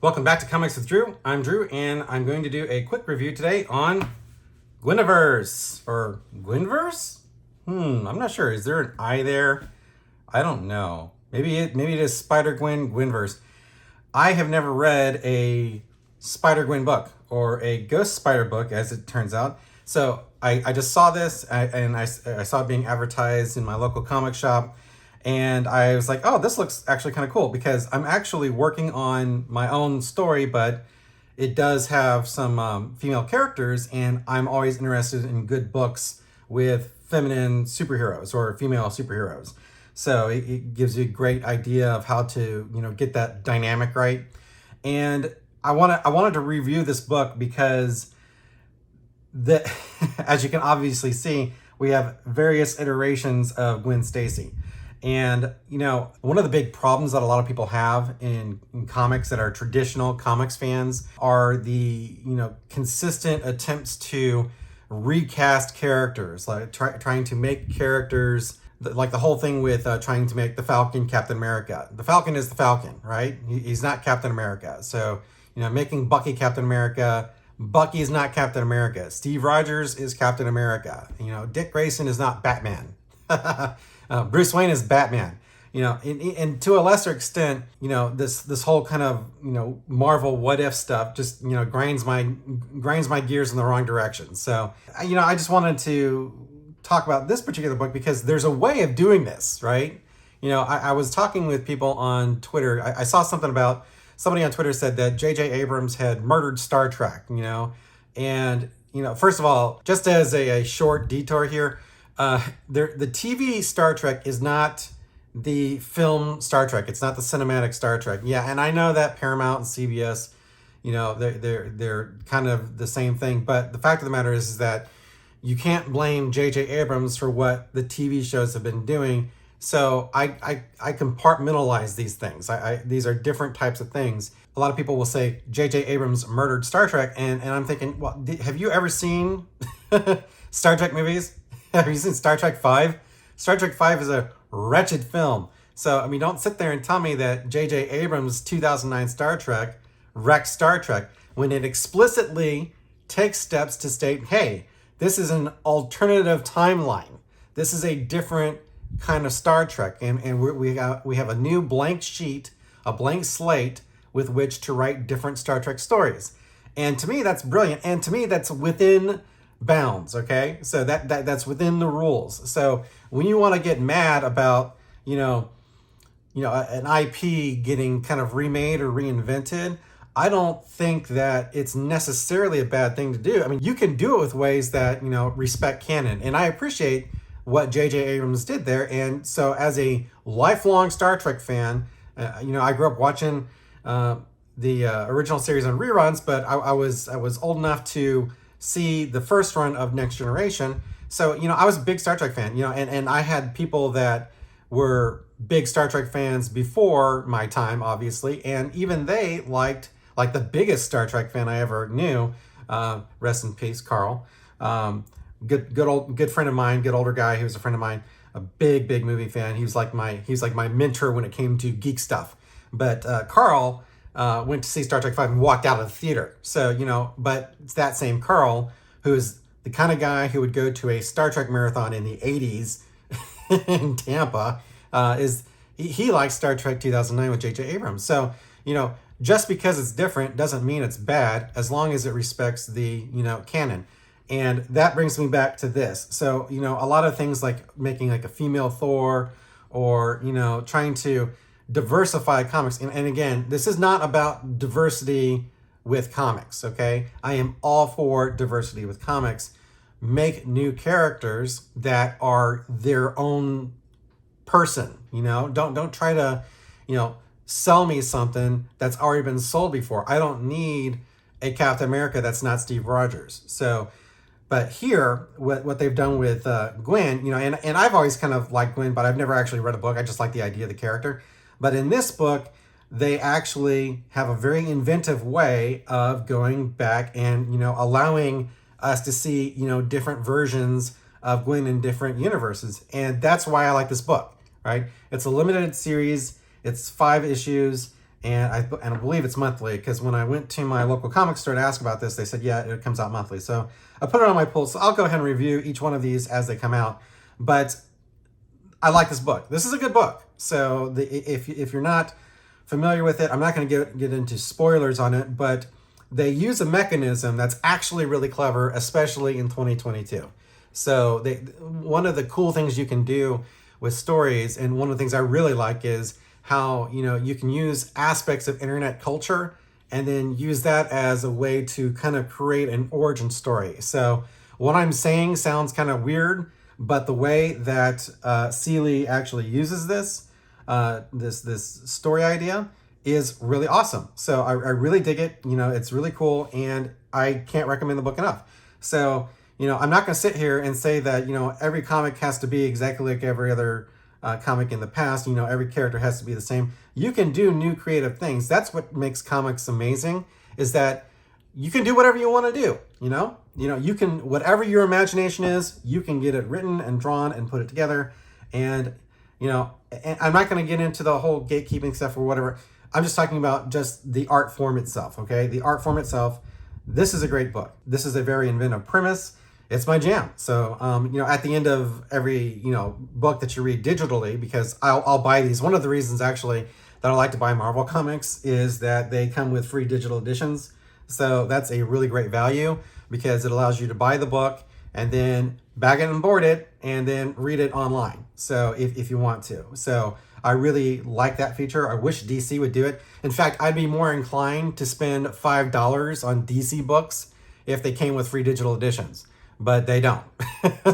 Welcome back to Comics with Drew. I'm Drew, and I'm going to do a quick review today on Gwen-Verse, or Gwen-Verse? I'm not sure. Is there an I there? I don't know. Maybe it is Spider-Gwen, Gwen-Verse. I have never read a Spider-Gwen book, or a Ghost Spider book, as it turns out. So I just saw this, and I saw it being advertised in my local comic shop. And I was like, oh, this looks actually kind of cool, because I'm actually working on my own story, but it does have some female characters, and I'm always interested in good books with feminine superheroes or female superheroes. So it gives you a great idea of how to, get that dynamic right. And I wanted to review this book because as you can obviously see, we have various iterations of Gwen Stacy. And, one of the big problems that a lot of people have in comics that are traditional comics fans are the, consistent attempts to recast characters, like trying to make characters, like the whole thing with trying to make the Falcon Captain America. The Falcon is the Falcon, right? He's not Captain America. So, making Bucky Captain America, Bucky is not Captain America. Steve Rogers is Captain America. Dick Grayson is not Batman. Bruce Wayne is Batman, and to a lesser extent, this whole kind of, Marvel what if stuff just, grinds my gears in the wrong direction. So, I just wanted to talk about this particular book because there's a way of doing this, right? I was talking with people on Twitter. I saw something about somebody on Twitter said that J.J. Abrams had murdered Star Trek, and, first of all, just as a short detour here, the TV Star Trek is not the film Star Trek. It's not the cinematic Star Trek. Yeah, and I know that Paramount and CBS, they're kind of the same thing. But the fact of the matter is that you can't blame J.J. Abrams for what the TV shows have been doing. So I compartmentalize these things. These are different types of things. A lot of people will say J.J. Abrams murdered Star Trek, and I'm thinking, well, have you ever seen Star Trek movies? Have you seen Star Trek 5? Star Trek 5 is a wretched film. So, don't sit there and tell me that J.J. Abrams' 2009 Star Trek wrecked Star Trek when it explicitly takes steps to state, hey, this is an alternative timeline. This is a different kind of Star Trek. And we have a new blank sheet, a blank slate with which to write different Star Trek stories. And to me, that's brilliant. And to me, that's within bounds, okay? So that's within the rules. So when you want to get mad about, an IP getting kind of remade or reinvented, I don't think that it's necessarily a bad thing to do. You can do it with ways that, respect canon. And I appreciate what J.J. Abrams did there. And so as a lifelong Star Trek fan, I grew up watching the original series on reruns, but I was old enough to see the first run of Next Generation. So, I was a big Star Trek fan, and I had people that were big Star Trek fans before my time, obviously. And even they liked, like the biggest Star Trek fan I ever knew, rest in peace, Carl. Good friend of mine, good older guy. He was a friend of mine, a big movie fan. He was like my mentor when it came to geek stuff. But Carl went to see Star Trek 5 and walked out of the theater. So, but it's that same Carl who's the kind of guy who would go to a Star Trek marathon in the 80s in Tampa. He likes Star Trek 2009 with J.J. Abrams. So, just because it's different doesn't mean it's bad, as long as it respects the, canon. And that brings me back to this. So, a lot of things like making like a female Thor, or, trying to diversify comics. And again, this is not about diversity with comics, okay? I am all for diversity with comics. Make new characters that are their own person, Don't try to, sell me something that's already been sold before. I don't need a Captain America that's not Steve Rogers. So, but here, what they've done with Gwen, and I've always kind of liked Gwen, but I've never actually read a book. I just like the idea of the character. But in this book, they actually have a very inventive way of going back and, allowing us to see, different versions of Gwen in different universes. And that's why I like this book, right? It's a limited series. It's 5 issues. And I believe it's monthly, because when I went to my local comic store to ask about this, they said, yeah, it comes out monthly. So I put it on my pull. So I'll go ahead and review each one of these as they come out. But I like this book. This is a good book. So if you're not familiar with it, I'm not going to get into spoilers on it, but they use a mechanism that's actually really clever, especially in 2022. So one of the cool things you can do with stories, and one of the things I really like, is how you can use aspects of internet culture and then use that as a way to kind of create an origin story. So what I'm saying sounds kind of weird, but the way that Seeley actually uses this story idea is really awesome. So I really dig it. It's really cool, and I can't recommend the book enough. So I'm not going to sit here and say that every comic has to be exactly like every other comic in the past. Every character has to be the same. You can do new creative things. That's what makes comics amazing, is that you can do whatever you want to do. You can, whatever your imagination is, you can get it written and drawn and put it together. And and I'm not going to get into the whole gatekeeping stuff or whatever. I'm just talking about just the art form itself. Okay, the art form itself. This is a great book. This is a very inventive premise. It's my jam. So, at the end of every, book that you read digitally, because I'll buy these. One of the reasons actually that I like to buy Marvel comics is that they come with free digital editions. So that's a really great value, because it allows you to buy the book and then bag it and board it and then read it online. So if you want to. So I really like that feature. I wish DC would do it. In fact, I'd be more inclined to spend $5 on DC books if they came with free digital editions. But they don't.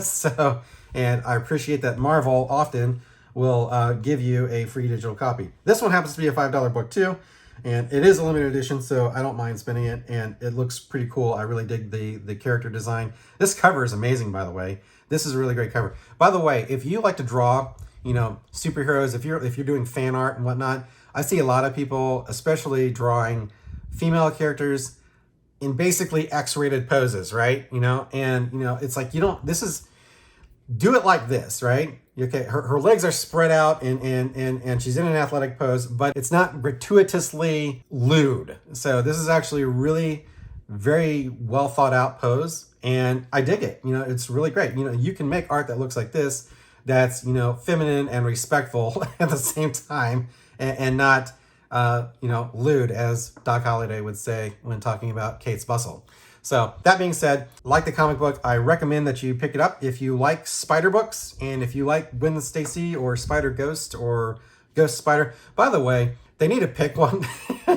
So, and I appreciate that Marvel often will give you a free digital copy. This one happens to be a $5 book too, and it is a limited edition, so I don't mind spending it, and it looks pretty cool. I really dig the character design. This cover is amazing, by the way. This is a really great cover. By the way, if you like to draw, superheroes, if you're doing fan art and whatnot, I see a lot of people, especially drawing female characters in basically X-rated poses, right? It's like, do it like this, right? Okay, her legs are spread out and she's in an athletic pose, but it's not gratuitously lewd. So this is actually a really very well thought out pose, and I dig it. It's really great. You can make art that looks like this, that's, feminine and respectful at the same time, and not lewd, as Doc Holliday would say when talking about Kate's bustle. So that being said, like the comic book, I recommend that you pick it up if you like spider books, and if you like Gwen Stacy or Spider Ghost or Ghost Spider. By the way, they need to pick one.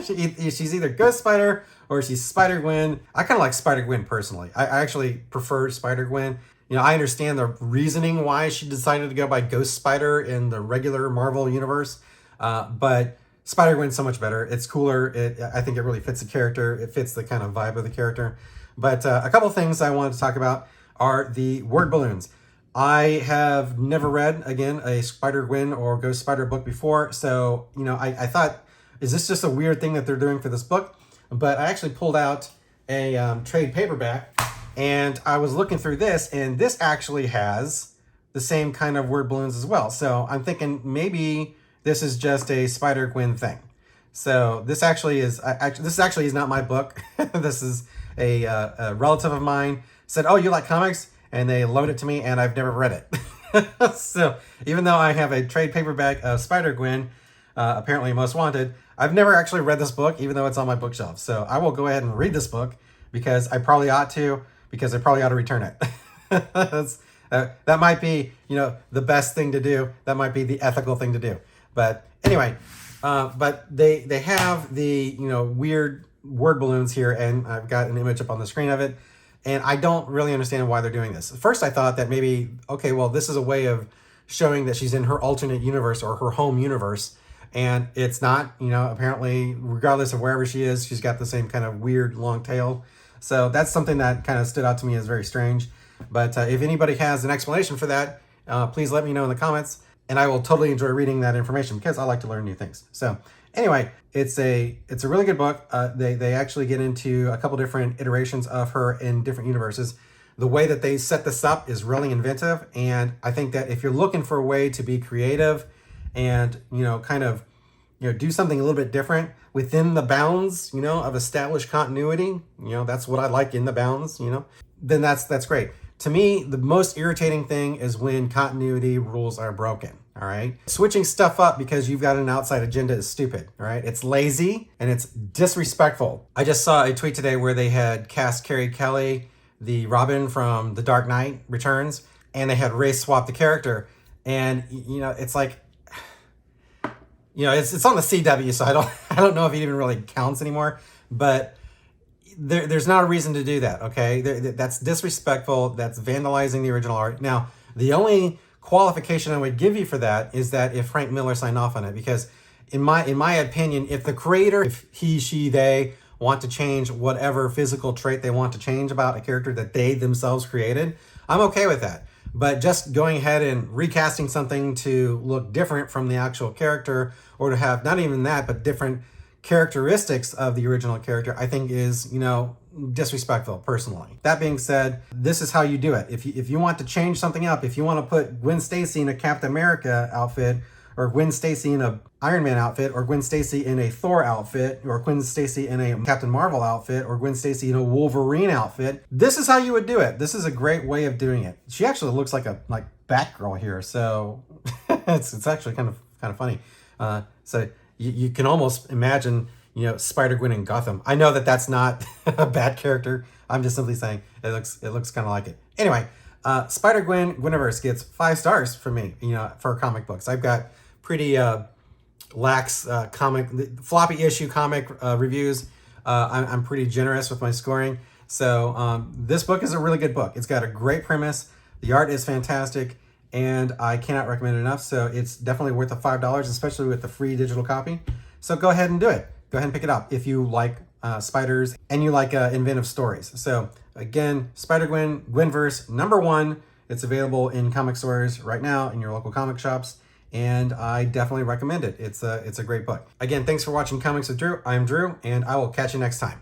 She's either Ghost Spider or she's Spider-Gwen. I kind of like Spider-Gwen personally. I actually prefer Spider-Gwen. I understand the reasoning why she decided to go by Ghost Spider in the regular Marvel universe, but Spider-Gwen's so much better. It's cooler. I think it really fits the character. It fits the kind of vibe of the character. But a couple of things I wanted to talk about are the word balloons. I have never read, again, a Spider-Gwen or Ghost Spider book before. So, I thought, is this just a weird thing that they're doing for this book? But I actually pulled out a trade paperback, and I was looking through this, and this actually has the same kind of word balloons as well. So I'm thinking maybe this is just a Spider-Gwen thing. So this actually is not my book. This is a relative of mine said, "Oh, you like comics?" And they loaned it to me, and I've never read it. So even though I have a trade paperback of Spider-Gwen, apparently Most Wanted, I've never actually read this book, even though it's on my bookshelf. So I will go ahead and read this book, because I probably ought to, because I probably ought to return it. That might be, the best thing to do. That might be the ethical thing to do. But anyway, but they have the, weird word balloons here, and I've got an image up on the screen of it, and I don't really understand why they're doing this. At first I thought that maybe, okay, well, this is a way of showing that she's in her alternate universe or her home universe, and it's not. Apparently, regardless of wherever she is, she's got the same kind of weird long tail. So that's something that kind of stood out to me as very strange. But if anybody has an explanation for that, please let me know in the comments, and I will totally enjoy reading that information, because I like to learn new things. So anyway, it's a really good book. They actually get into a couple different iterations of her in different universes. The way that they set this up is really inventive, and I think that if you're looking for a way to be creative and kind of do something a little bit different within the bounds, of established continuity, that's what I like, in the bounds, then that's great. To me, the most irritating thing is when continuity rules are broken. All right. Switching stuff up because you've got an outside agenda is stupid. All right. It's lazy and it's disrespectful. I just saw a tweet today where they had cast Carrie Kelly, the Robin from The Dark Knight Returns, and they had race swap the character. And, it's like, it's on the CW, so I don't know if it even really counts anymore, but there's not a reason to do that. Okay. That's disrespectful. That's vandalizing the original art. Now, the only qualification I would give you for that is that if Frank Miller signed off on it, because in my opinion, if the creator, if he, she, they want to change whatever physical trait they want to change about a character that they themselves created, I'm okay with that. But just going ahead and recasting something to look different from the actual character, or to have not even that, but different characteristics of the original character, I think is, disrespectful personally. That being said, this is how you do it. If you want to change something up, if you want to put Gwen Stacy in a Captain America outfit, or Gwen Stacy in a Iron Man outfit, or Gwen Stacy in a Thor outfit, or Gwen Stacy in a Captain Marvel outfit, or Gwen Stacy in a Wolverine outfit, this is how you would do it. This is a great way of doing it. She actually looks like Batgirl here, so it's actually kind of funny. So you can almost imagine, Spider-Gwen in Gotham. I know that that's not a bad character. I'm just simply saying it looks kind of like it. Anyway, Spider-Gwen, GwenVerse gets 5 stars from me, for comic books. I've got pretty lax floppy issue comic reviews. I'm pretty generous with my scoring. So this book is a really good book. It's got a great premise. The art is fantastic, and I cannot recommend it enough. So it's definitely worth the $5, especially with the free digital copy. So go ahead and do it. Go ahead and pick it up if you like spiders and you like inventive stories. So again, Spider-Gwen, GwenVerse #1. It's available in comic stores right now, in your local comic shops, and I definitely recommend it. It's a great book. Again, thanks for watching Comics with Drew. I'm Drew, and I will catch you next time.